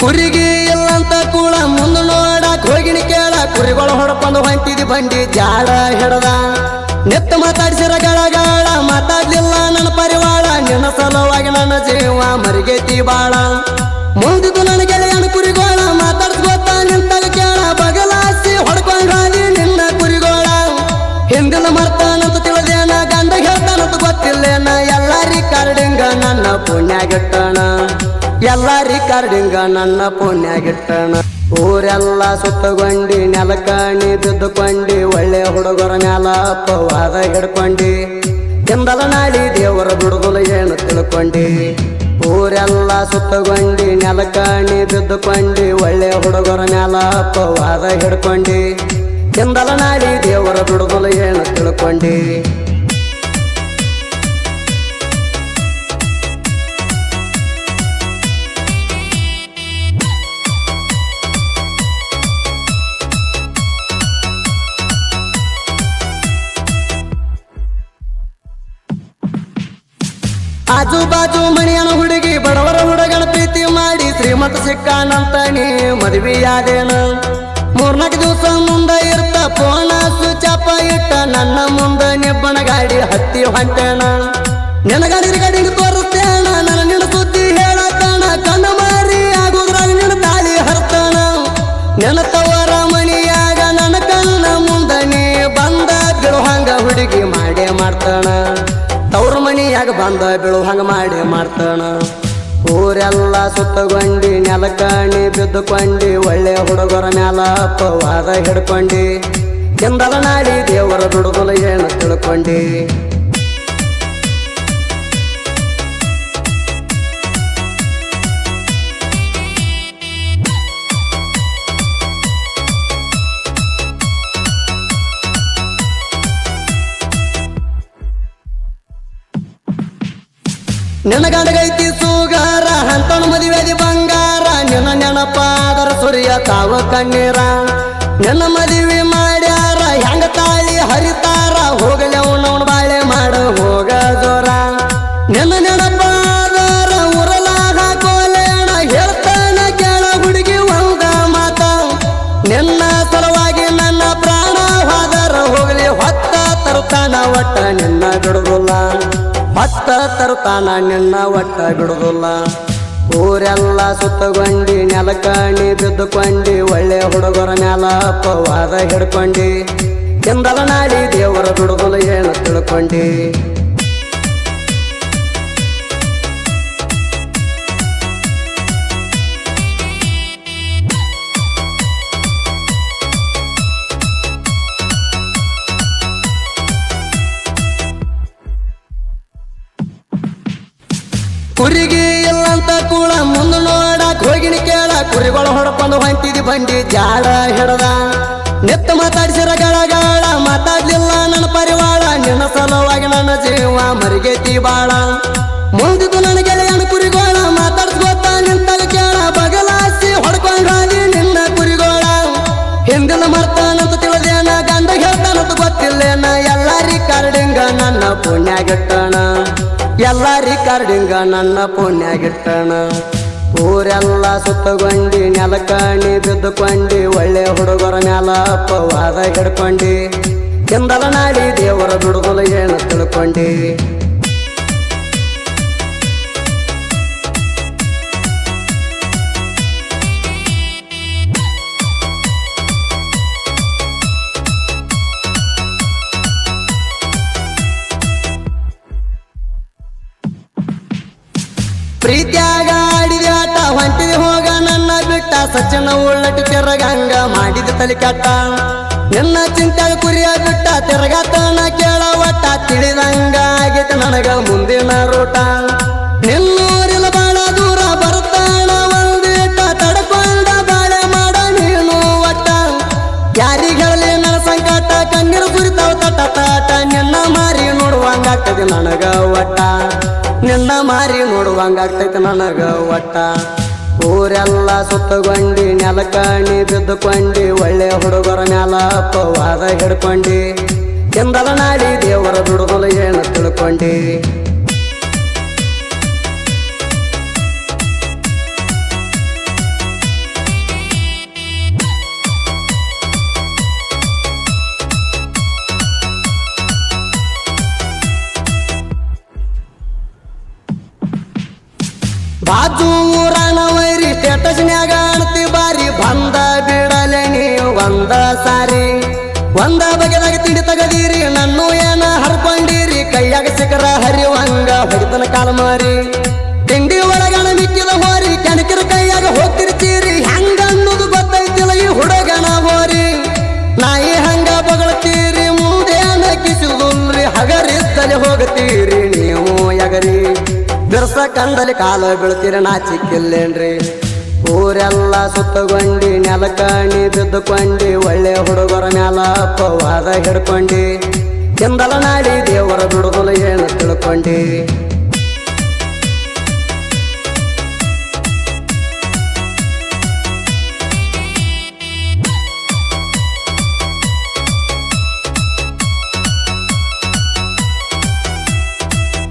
ಕುರಿಗೆ ಎಲ್ಲಂತ ಕೂಳ ಮುಂದೆ ನೋಡಕ್ ಹೋಗಿನಿ ಕೇಳ ಕುರಿಗಳು ಹೊಡ್ಕೊಂಡು ಹೊಂಟಿದಿ ಬಂಡಿ ಜಾಡ ಹಿಡದ ನೆತ್ತ ಮಾತಾಡಿಸಿರ ಗಳಗಾಳ ಮಾತಾಡ್ಲಿಲ್ಲ ನನ್ನ ಪರಿವಾಳ ನಿನ್ನ ಸಲುವಾಗಿ ನನ್ನ ಜೀವ ಮರಿಗೈತಿ ಬಾಳ ಮುಂದಿದ್ದು ನನ್ನ ಗೆಳೆಯನ ಕುರಿಗೋಳ ಮಾತಾಡ್ಸ್ಕೊತ ನಿಂತಾಗ ಕೇಳ ಬಗಲಾಸಿ ಹೊಡ್ಕೊಂಡಾದಿ ನಿನ್ನ ಕುರಿಗೋಳ ಹಿಂದಿನ ಮರ್ತಾನಂತ ತಿಳಿದೇನ ಗಂಡ ಹೇಳ್ತಾನಂತ ಗೊತ್ತಿಲ್ಲೇನ ಎಲ್ಲ ರಿಕಾರ್ಡಿಂಗ ನನ್ನ ಪುಣ್ಯಾಗಿಟ್ಟಣ ಎಲ್ಲ ರಿಕಾರ್ಡಿಂಗ ನನ್ನ ಪುಣ್ಯಾಗಿಟ್ಟಣ ಊರೆಲ್ಲ ಸುತ್ತಗೊಂಡಿ ನೆಲಕಾಣಿ ಬಿದ್ದುಕೊಂಡಿ ಒಳ್ಳೆ ಹುಡುಗರ ಮ್ಯಾಲ ಅಪ್ಪವಾದ ಹಿಡ್ಕೊಂಡಿ ಕೆಂದಲ ನಾಡಿ ದೇವರ ಬಿಡುದಲು ಏನು ತಿಳ್ಕೊಂಡಿ ಊರೆಲ್ಲ ಸುತ್ತಗೊಂಡಿ ನೆಲಕಾಣಿ ಬಿದ್ದುಕೊಂಡಿ ಒಳ್ಳೆ ಹುಡುಗರ ಮ್ಯಾಲ ಅಪ್ಪವಾದ ಹಿಡ್ಕೊಂಡಿ ಕೆಂದಲ ನಾಡಿ ದೇವರ ಬಿಡುದಲು ಏನು ತಿಳ್ಕೊಂಡಿ ಆಜು ಬಾಜು ಮಣಿಯನ ಹುಡುಗಿ ಬಡವರ ಹುಡುಗನ ಪ್ರೀತಿ ಮಾಡಿ ಶ್ರೀಮಂತ ಸಿಕ್ಕಾನಂತ ನೀ ಮದುವೆಯಾದೇನ ಮೂರ್ನಾಲ್ಕು ದಿವಸ ಮುಂದೆ ಇರ್ತ ಫೋನ ಸ್ವಿಚ್ ಆಫ್ ಇಟ್ಟ ನನ್ನ ಮುಂದೆ ನಿಬ್ಬನ ಗಾಡಿ ಹತ್ತಿ ಹೊಂಟೇನ ನಿನ್ನ ಗಾಡಿ ತೋರಿಸ್ತೇನ ನನ್ನ ನಿನ್ನ ಸುದ್ದಿ ಹೇಳತ್ತಾನ ಕಣ್ಣು ಮಾರಿ ಆಗೋದ್ರಾಗ ನಿನ್ನ ತಾಳಿ ಹರ್ತಾನ ನನ್ನ ತವರ ಮಣಿಯಾಗ ನನ್ನ ಕಣ್ಣ ಮುಂದೆ ನೀ ಬಂದ ಬಿಡುವಂಗ ಹುಡುಗಿ ಮಾಡೇ ಮಾಡ್ತಾನ ತವ್ರ ಮನಿಯಾಗ ಬಂದ ಬೀಳುವಂಗ ಮಾಡಿ ಮಾಡ್ತಾನ ಊರೆಲ್ಲ ಸುತ್ತಗೊಂಡಿ ನೆಲಕಾಣಿ ಬಿದ್ದುಕೊಂಡಿ ಒಳ್ಳೆ ಹುಡುಗರ ಮ್ಯಾಲ ಅಪ್ಪವಾದ ಹಿಡ್ಕೊಂಡಿ ಕೆಂದಲ ನಾಡಿ ದೇವರ ಬಿಡುದಲು ಏನು ತಿಳ್ಕೊಂಡಿ ನಿನ್ನ ಗಂಡಗೈತಿ ಸುಗಾರ ಅಂತಣ ಮದುವೆದಿ ಬಂಗಾರ ನಿನ್ನ ನೆನಪಾದರ ಸುರಿಯ ತಾವ ಕಣ್ಣೀರ ನಿನ್ನ ಮದುವೆ ಮಾಡ್ಯಾರ ಹೆಂಗ ತಾಳಿ ಹರಿತಾರ ಹೋಗಲಿ ಅವನವನ ಬಾಳೆ ಮಾಡ ಹೋಗ ಜೋರ ನಿನ್ನ ನೆನಪಾದರ ಉರಲಾಗ ಕೋಲೇಣ ಹೇಳ್ತಾನ ಕೇಳ ಹುಡುಗಿ ಒಂದ ಮಾತ ನಿನ್ನ ಸಲುವಾಗಿ ನನ್ನ ಪ್ರಾಣ ಹೋದರ ಹೋಗಲಿ ಹೊತ್ತ ತರುತ್ತಾನ ಒಟ್ಟ ನಿನ್ನ ಬಿಡುದಿಲ್ಲ ಹೊತ್ತ ತರುತ್ತಾನ ನಿನ್ನ ಒಟ್ಟ ಬಿಡುದಿಲ್ಲ ಊರೆಲ್ಲ ಸುತ್ತಗೊಂಡಿ ನೆಲಕಾಣಿ ಬಿದ್ದುಕೊಂಡಿ ಒಳ್ಳೆ ಹುಡುಗರ ಮ್ಯಾಲ ಅಪ್ಪವಾದ ಹಿಡ್ಕೊಂಡಿ ಕೆಂದಲ ನಾಡಿ ದೇವರ ಬಿಡುದಲು ಏನು ತಿಳ್ಕೊಂಡಿ ಕುರಿಗೆ ಎಲ್ಲಂತ ಕೂಳ ಮುಂದೆ ನೋಡಕ್ ಹೋಗಿನಿ ಕೇಳ ಕುರಿಗಳು ಹೊಡ್ಕೊಂಡು ಹೊಂಟಿದಿ ಬಂಡಿ ಜಾಡ ಹಿಡದ ನೆತ್ತ ಮಾತಾಡಿಸಿರ ಗಳಗಾಳ ಮಾತಾಡ್ಲಿಲ್ಲ ನನ್ನ ಪರಿವಾಳ ನಿನ್ನ ಸಲುವಾಗಿ ನನ್ನ ಜೀವ ಮರಿಗೈತಿ ಬಾಳ ಮುಂದಿದ್ದು ನನ್ನ ಗೆಳೆಯನ ಕುರಿಗೋಳ ಮಾತಾಡ್ಸ್ಕೊತ ನಿಂತಾಗ ಕೇಳ ಬಗಲಾಸಿ ಹೊಡ್ಕೊಂಡಾದಿ ನಿನ್ನ ಕುರಿಗೋಳ ಹಿಂದಿನ ಮರ್ತಾನಂತ ತಿಳಿದೇನ ಗಂಡ ಹೇಳ್ತಾನಂತ ಗೊತ್ತಿಲ್ಲೇನ ಎಲ್ಲ ರಿಕಾರ್ಡಿಂಗ ನನ್ನ ಪುಣ್ಯಾಗಿಟ್ಟಣ ಎಲ್ಲ ರಿಕಾರ್ಡಿಂಗ ನನ್ನ ಪುಣ್ಯಾಗಿಟ್ಟಣ ಊರೆಲ್ಲ ಸುತ್ತಗೊಂಡಿ ನೆಲಕಾಣಿ ಬಿದ್ದುಕೊಂಡಿ ಒಳ್ಳೆ ಹುಡುಗರ ಮ್ಯಾಲ ಅಪ್ಪವಾದ ಹಿಡ್ಕೊಂಡಿ ಕೆಂದಲ ನಾಡಿ ದೇವರ ಬಿಡುದಲು ಏನು ತಿಳ್ಕೊಂಡಿ ಪ್ರೀತಿಯಾಗ ಆಡಿದ ಆಟ ಹೊಂಟಿದೆ ಹೋಗ ನನ್ನ ಬಿಟ್ಟ ಸಜ್ಜನ ಉಳ್ಳಟ್ಟು ತೆರಗಂಗ ಮಾಡಿದ ತಲೆ ಕಟ್ಟ ನಿನ್ನ ಚಿಂತೆ ಕುರಿಯ ಬಿಟ್ಟ ತೆರಗಾತನ ಕೇಳ ಒಟ್ಟ ತಿಳಿದಂಗ ಆಗೈತೆ ನನಗ ಮುಂದಿನ ರೂಟ ನಿನ್ನೂರಿನ ಬಾಳ ದೂರ ಬರ್ತಾಣ ಒಂದಿಟ್ಟ ತಡ್ಕೊಂಡ ಬಾಳೆ ಮಾಡ ನೀನು ಒಟ್ಟ ಯಾರಿಗೆ ಹೇಳಲಿ ನನ್ನ ಸಂಕಟ ಕಣ್ಣೀರು ಸುರಿತಾವ ತಟ ತಾಟ ನಿನ್ನ ಮಾರಿ ನೋಡುವಂಗಾಗ್ತದೆ ನನಗ ಒಟ್ಟ ನಿನ್ನ ಮಾರಿ ನೋಡುವಂಗಾಗ್ತೈತೆ ನನಗ ಒಟ್ಟ ಊರೆಲ್ಲ ಸುತ್ತಗೊಂಡಿ ನೆಲಕಾಣಿ ಬಿದ್ದುಕೊಂಡಿ ಒಳ್ಳೆ ಹುಡುಗರ ಮ್ಯಾಲ ಅಪ್ಪವಾದ ಹಿಡ್ಕೊಂಡಿ ಕೆಂದಲ ನಾಡಿ ದೇವರ ಬಿಡುದಲು ಏನು ತಿಳ್ಕೊಂಡಿ ಬಾಜು ಊರಾನ ವೈರಿ ಸ್ಟೇಟಸ್ನ್ಯಾಗ ಅಣತಿ ಬಾರಿ ಬಂದ ಬಿಡಲೆ ನೀವು ಒಂದ ಸಾರಿ ಒಂದ ಬಗೆದಾಗ ತಿಂಡಿ ತಗದೀರಿ ನನ್ನು ಏನ ಹರ್ಕೊಂಡಿರಿ ಕೈಯಾಗ ಸಿಕ್ಕರ ಹರಿವಂಗ ಹೊಡಿತನ ಕಾಲ ಮಾರಿ ತಿಂಡಿ ಒಳಗಣ ಮಿಕ್ಕಿದ ಹೋರಿ ಕೆಣಕಿರ ಕೈಯಾಗ ಹೋಗ್ತಿರ್ತೀರಿ ಹೆಂಗ ಅನ್ನೋದು ಗೊತ್ತೈತಿಲ್ಲ ಈ ಹುಡುಗನ ಹೋರಿ ನಾಯಿ ಹಂಗ ಬಗಳತೀರಿ ಮುಂದೇನ ಕಿಸುದುಲ್ರಿ ಹಗರಿದ್ದಲಿ ಹೋಗ್ತೀರಿ ನೀವು ಯಗರಿ ಬಿರ್ಸ ಕಂಡಲಿ ಕಾಲ ಬೀಳ್ತೀರಿ ನಾಚಿಕ್ಕಿಲ್ಲೇನ್ರಿ ಊರೆಲ್ಲ ಸುತ್ತಗೊಂಡಿ ನೆಲಕಣಿ ಬಿದ್ದುಕೊಂಡಿ ಒಳ್ಳೆ ಹುಡುಗರ ಮ್ಯಾಲ ಅಪ್ಪವಾದ ಹಿಡ್ಕೊಂಡಿ ಕೆಂದಲ ನಾಡಿ ದೇವರ ಬಿಡುದಲು ಏನು ತಿಳ್ಕೊಂಡಿ